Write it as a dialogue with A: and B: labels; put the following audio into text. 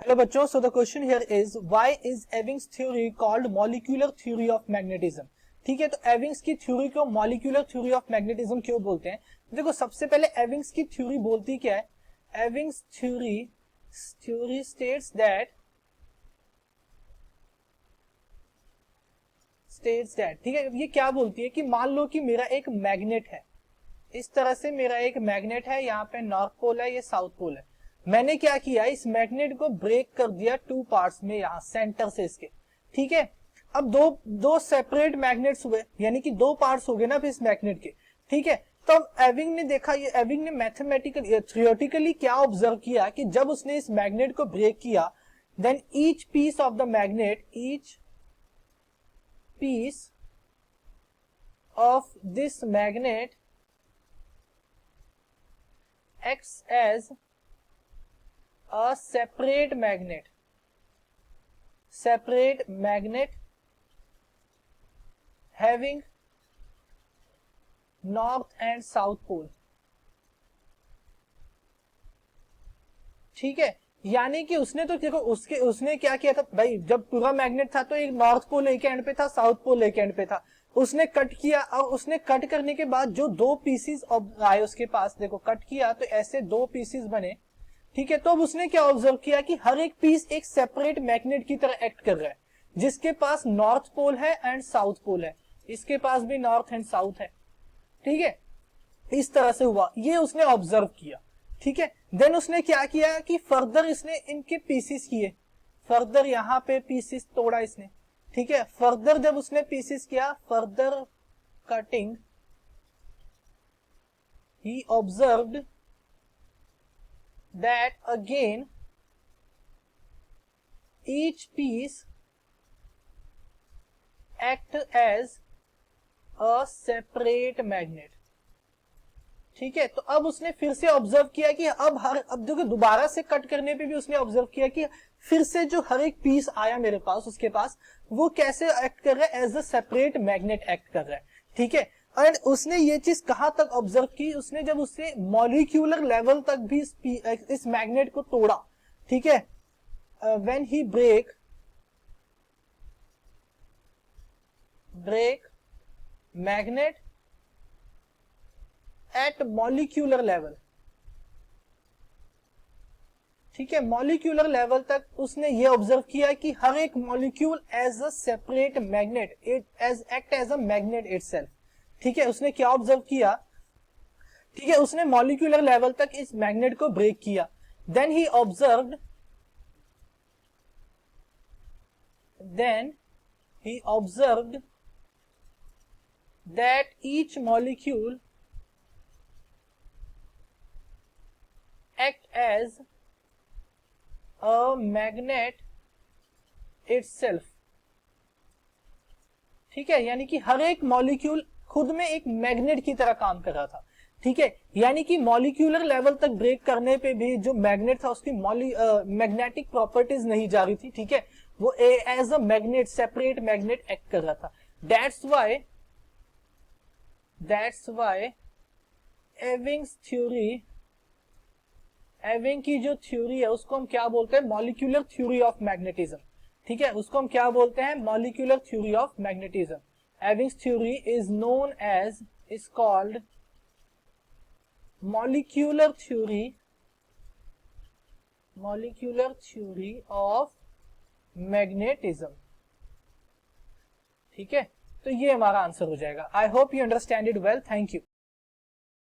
A: Hello बच्चों, so the question here is why is Ewing's theory called molecular theory of magnetism. ठीक है, तो एविंग्स की थ्योरी को मॉलिक्यूलर थ्योरी ऑफ मैग्नेटिज्म क्यों बोलते हैं? देखो, सबसे पहले एविंग्स की थ्योरी बोलती क्या है? एविंग्स थ्योरी स्टेट्स दैट ठीक है, ये क्या बोलती है कि मान लो कि मेरा एक मैग्नेट है, इस तरह से मेरा एक मैग्नेट है, यहाँ पे नॉर्थ पोल है, ये साउथ पोल है। मैंने क्या किया, इस मैग्नेट को ब्रेक कर दिया टू पार्ट्स में, यहाँ सेंटर से इसके। ठीक है, अब दो दो सेपरेट मैग्नेट्स हुए, यानी कि दो पार्ट्स हो गए ना इस मैग्नेट के। ठीक है, तो अब एविंग ने देखा, ये एविंग ने मैथमेटिकली थियोरेटिकली क्या ऑब्जर्व किया कि जब उसने इस मैग्नेट को ब्रेक किया, then each piece of the magnet, each piece of this magnet acts as a separate magnet having north and south pole। ठीक है, यानी कि उसने तो देखो उसने क्या किया था भाई, जब पूरा मैग्नेट था तो एक नॉर्थ पोल एक एंड पे था, साउथ पोल एक एंड पे था। उसने कट किया, और उसने कट करने के बाद जो दो पीसीस आए उसके पास, देखो कट किया तो ऐसे दो पीसीस बने। ठीक है, तो अब उसने क्या ऑब्जर्व किया कि हर एक पीस एक सेपरेट मैग्नेट की तरह एक्ट कर रहा है, जिसके पास नॉर्थ पोल है एंड साउथ पोल है, इसके पास भी नॉर्थ एंड साउथ है। ठीक है, इस तरह से हुआ, ये उसने ऑब्जर्व किया। ठीक है, देन उसने क्या किया कि फर्दर इसने इनके पीसीस किए, फर्दर यहाँ पे पीसीस तोड़ा इसने। ठीक है, फर्दर जब उसने पीसीस किया, further cutting, he observed that again each piece act as a separate magnet. ठीक है, तो अब उसने फिर से ऑब्जर्व किया कि अब देखो दोबारा से कट करने पे भी उसने ऑब्जर्व किया कि फिर से जो हर एक पीस आया मेरे पास, उसके पास वो कैसे एक्ट कर रहा है, as a separate magnet act कर रहा है। ठीक है, एंड उसने ये चीज कहां तक ऑब्जर्व की, उसने जब उससे मॉलिक्यूलर लेवल तक भी इस मैग्नेट को तोड़ा। ठीक है, when he break magnet at molecular level. ठीक है, मॉलिक्यूलर लेवल तक उसने ये ऑब्जर्व किया कि हर एक molecule as a separate magnet, it as act as a magnet itself. ठीक है, उसने क्या ऑब्जर्व किया? ठीक है, उसने मॉलिक्यूलर लेवल तक इस मैग्नेट को ब्रेक किया। Then he observed that each molecule act as a magnet itself। ठीक है, यानी कि हर एक मॉलिक्यूल खुद में एक मैग्नेट की तरह काम कर रहा था। ठीक है, यानी कि मॉलिक्यूलर लेवल तक ब्रेक करने पे भी जो मैग्नेट था उसकी मैग्नेटिक प्रॉपर्टीज नहीं जा रही थी। ठीक है, वो as a magnet, separate magnet act कर रहा था। दैट्स वाई एविंग की जो थ्योरी है उसको हम क्या बोलते हैं? Molecular theory of magnetism. ठीक है, उसको हम क्या बोलते हैं? Molecular theory of magnetism. Ewing's theory is called molecular theory of magnetism. ठीक है, तो ये हमारा आंसर हो जाएगा। I hope you understand it well. Thank you.